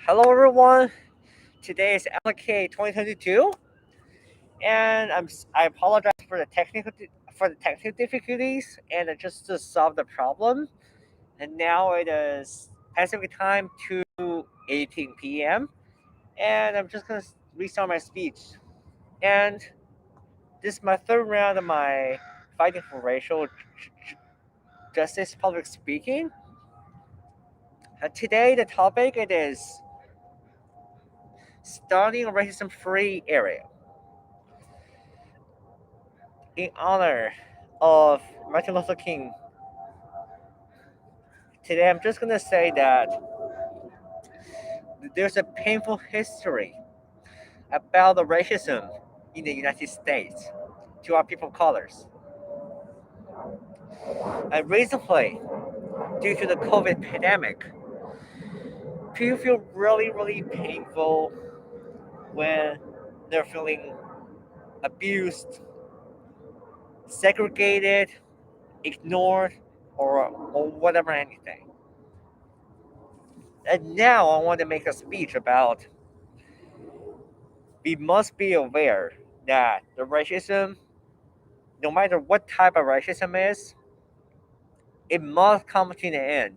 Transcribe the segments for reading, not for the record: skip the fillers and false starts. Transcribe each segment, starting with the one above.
Hello everyone. Today is LK 2022, and I apologize for the technical difficulties, and I just to solve the problem. And now it is Pacific time 2:18 p.m. and I'm just gonna restart my speech. And this is my third round of my fighting for racial justice public speaking. Today the topic it is starting a racism-free area. In honor of Martin Luther King, today I'm just gonna say that there's a painful history about the racism in the United States to our people of colors. And recently, due to the COVID pandemic, people feel really painful when they're feeling abused, segregated, ignored, or whatever anything. And now I want to make a speech about we must be aware that the racism, no matter what type of racism is, it must come to an end.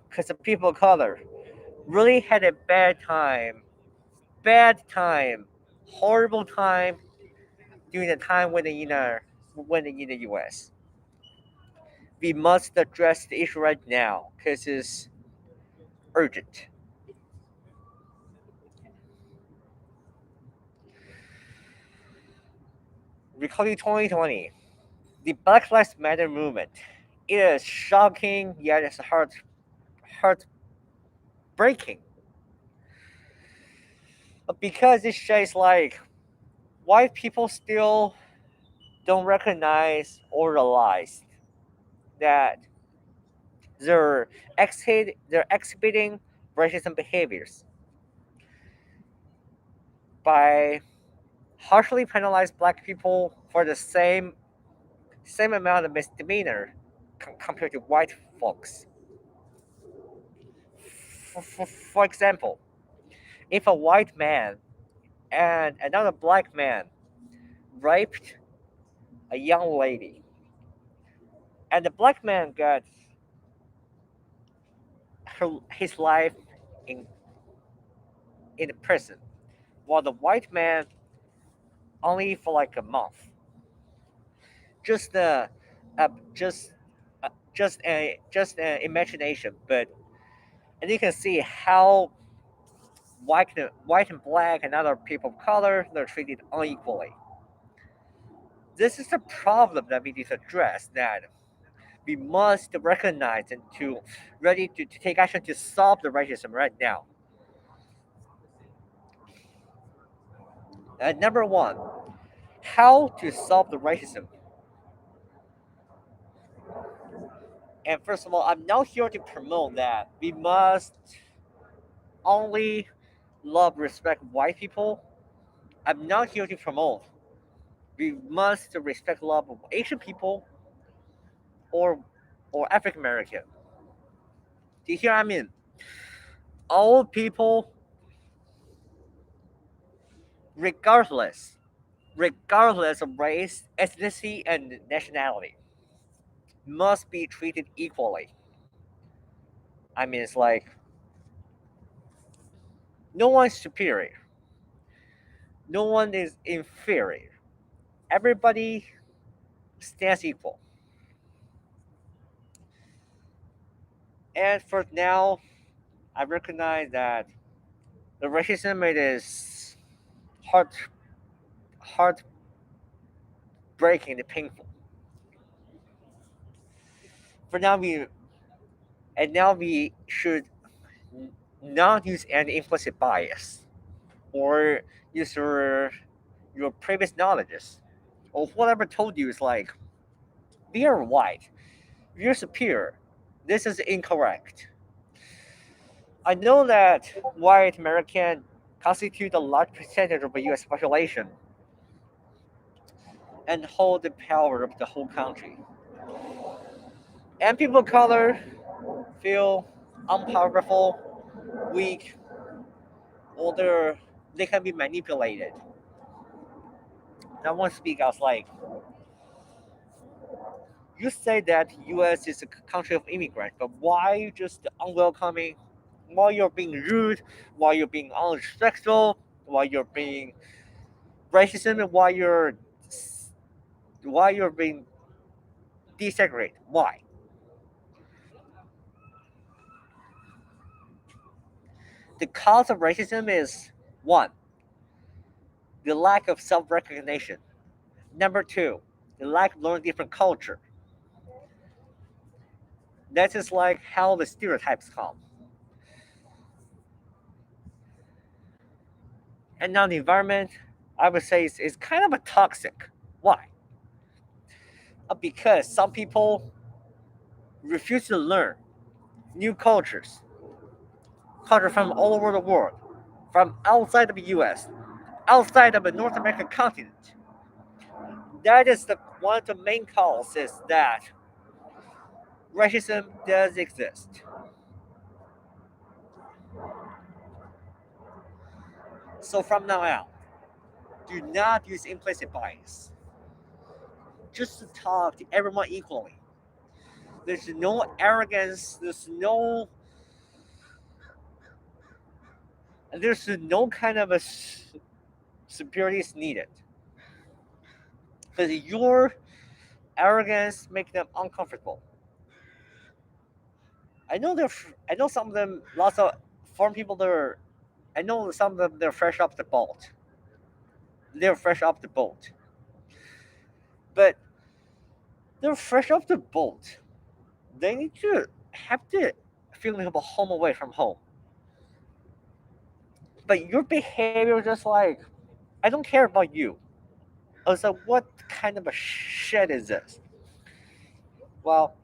Because the people of color really had a bad time, horrible time during the time when in the U.S. We must address the issue right now because it's urgent. Recalling 2020, the Black Lives Matter movement. It is shocking, yet it's heartbreaking because it shows like white people still don't recognize or realize that they're they're exhibiting racism behaviors by harshly penalize black people for the same amount of misdemeanor compared to white folks. For example, if a white man and another black man raped a young lady, and the black man got his life in in the prison, while the white man only for like a month. Just uh just just an imagination, but and you can see how white and black and other people of color they're treated unequally. This is a problem that we need to address. That we must recognize and to ready to take action to solve the racism right now. Number one, how to solve the racism. And first of all, I'm not here to promote that we must only love, respect white people. I'm not here to promote we must respect, love of Asian people or African American. Do you hear what I mean? All people, regardless, regardless of race, ethnicity, and nationality, must be treated equally. I mean, it's like no one's superior, no one is inferior. Everybody stands equal. And for now, I recognize that the racism it is heart heartbreaking and painful. For now, we should not use any implicit bias or use your previous knowledges or whatever told you is like we are white, you're superior. This is incorrect. I know that white American constitute a large percentage of the U.S. population and hold the power of the whole country. And people of color feel unpowerful, weak, or they can be manipulated. And I want to speak as like you say that U.S. is a country of immigrants, but why you just unwelcoming? Why you're being rude? Why you're being unrespectful? Why you're being racism? And why you're being desegregated? Why? The cause of racism is one, the lack of self-recognition. Number two, the lack of learning different culture. That is like how the stereotypes come. And now the environment, I would say, is kind of a toxic. Why? Because some people refuse to learn new culture from all over the world, from outside of the U.S., outside of the North American continent. That is the one of the main causes that racism does exist. So from now on, do not use implicit bias. Just to talk to everyone equally. There's no arrogance. There's no kind of a superiority is needed because your arrogance make them uncomfortable. I know some of them. Lots of foreign people. I know some of them. They're fresh off the boat. They're fresh off the boat, but they're fresh off the boat. They need to have the feeling of a home away from home. But your behavior just like I don't care about you. I was like, what kind of a shit is this? Well,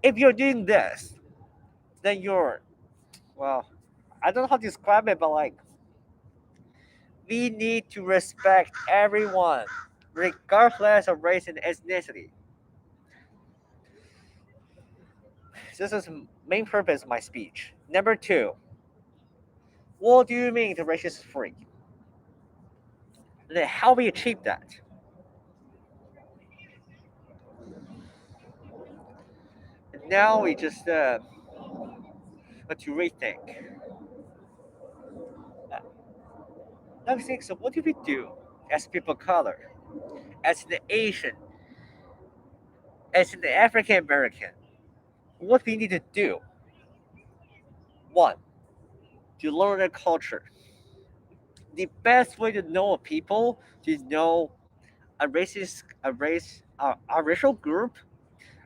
if you're doing this, then well, I don't know how to describe it, but like, we need to respect everyone, regardless of race and ethnicity. This is the main purpose of my speech. Number two, what do you mean the race is free? And then how we achieve that? And now we just want to rethink. Uh, Now we think, so what do we do as people of color, as an Asian, as an African American? What we need to do? One, to learn their culture. The best way to know a people, to know a racial group,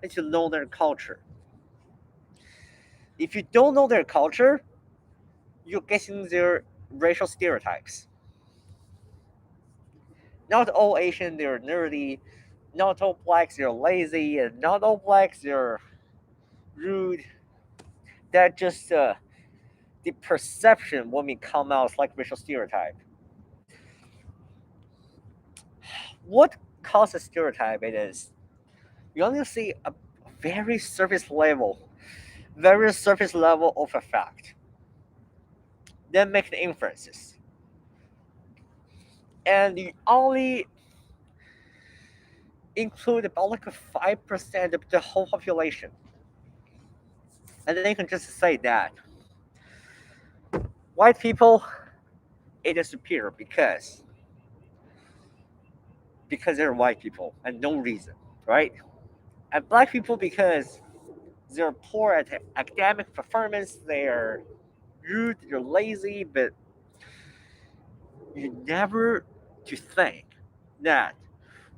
is to know their culture. If you don't know their culture, you're guessing their racial stereotypes. Not all Asian they're nerdy, not all blacks they're lazy, and not all blacks they're rude. That just the perception when we come out is like racial stereotype. What causes stereotype? It is you only see a very surface level, very surface level of a fact. Then make the inferences, and you only include about like a 5% of the whole population, and then you can just say that white people it is superior because they're white people and no reason, right? And black people because they're poor at academic performance, they're rude, they're lazy, but you never to think that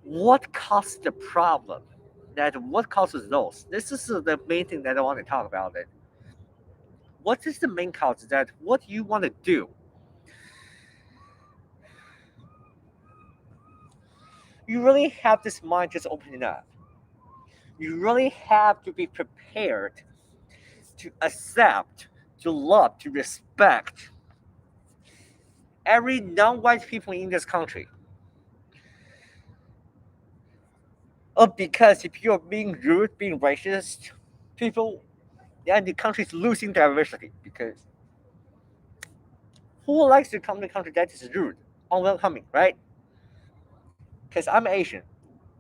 what caused the problem, that what causes those. This is the main thing that I want to talk about. It. What is the main cause? That what you want to do, you really have this mind just opening up. You really have to be prepared to accept, to love, to respect every non-white people in this country. Because if you're being rude, being racist, people, then the country is losing diversity because Who likes to come to a country that is rude, unwelcoming, right? Because I'm Asian.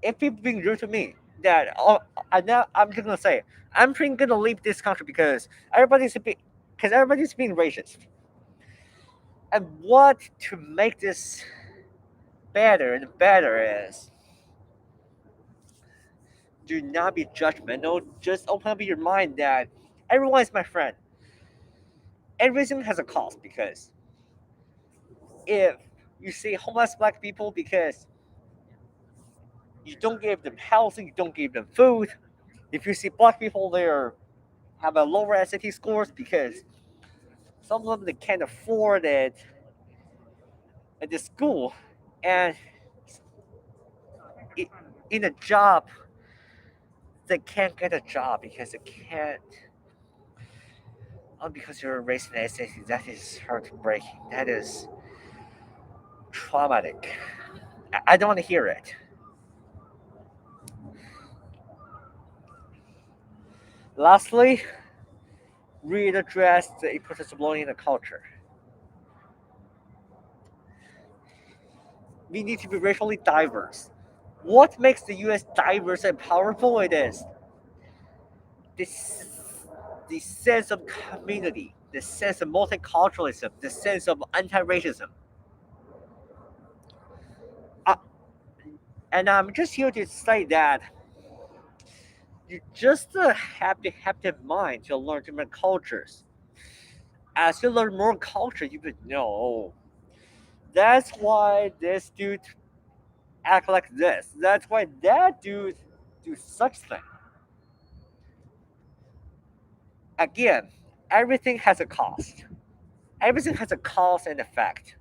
If people being rude to me, that I'm just gonna say I'm pretty gonna leave this country because everybody's being racist. And what to make this better and better is do not be judgmental. Just open up your mind that everyone is my friend. Everything has a cost because if you see homeless black people because you don't give them housing, you don't give them food. If you see black people there have a lower SAT scores because some of them they can't afford it at the school, and i- in a job they can't get a job because they can't. Because you're raised in SAT, that is heartbreaking. That is traumatic. I don't want to hear it. Lastly, readdress the importance of belonging in the culture. We need to be racially diverse. What makes the US diverse and powerful? It is this the sense of community, the sense of multiculturalism, the sense of anti-racism. Uh, and I'm just here to say that you just have to have the mind to learn different cultures. As you learn more culture, you would know. That's why this dude act like this. That's why that dude do such thing. Again, everything has a cost. Everything has a cause and effect.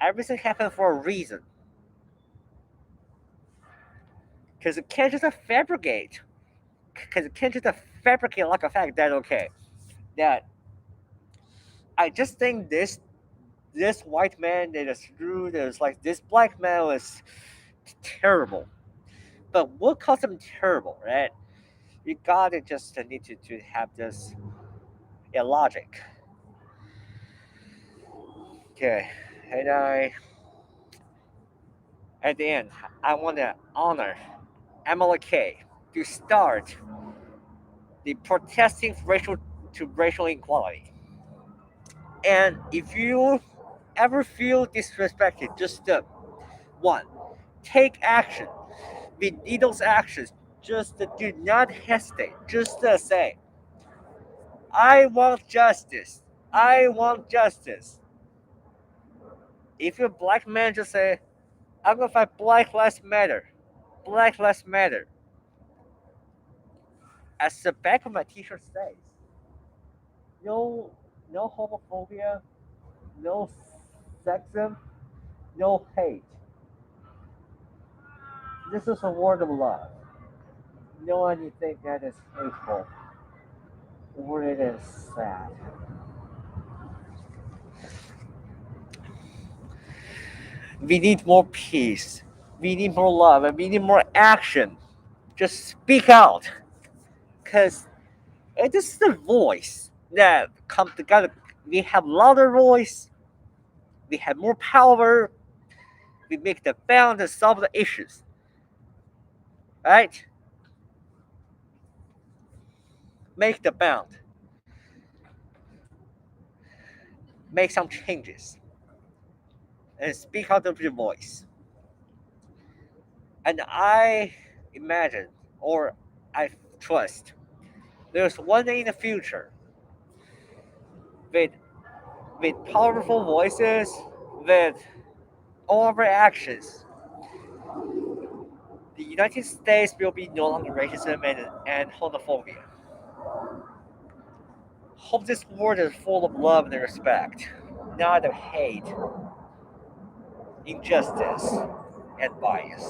Everything happens for a reason. Because it can't just fabricate. Because it can't just fabricate like a fact that okay, that I just think this white man that is screwed is like this black man was terrible. But what caused him terrible, right? You gotta just need to have this logic. Okay, and at the end, I want to honor MLK to start the protesting for racial equality. And if you ever feel disrespected, just one, take action. With those actions, just do not hesitate. Just say, I want justice. I want justice. If you're a black man, just say, I'm gonna fight Black Lives Matter. Black Lives Matter. As the back of my t-shirt says, no, no homophobia, no sexism, no hate. This is a word of love. No anything that is hateful or it is sad. We need more peace. We need more love and we need more action. Just speak out. Because it is the voice that come together. We have louder voice. We have more power. We make the bound to solve the issues. Right? Make the bound. Make some changes. And speak out of your voice. And I imagine, or I trust, there's one day in the future with with powerful voices, with all of our actions, the United States will be no longer racism and homophobia. Hope this world is full of love and respect, not of hate, injustice, and bias.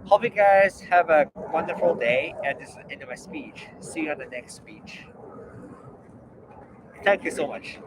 Hope you guys have a wonderful day, and this is the end of my speech. See you on the next speech. Thank you so much.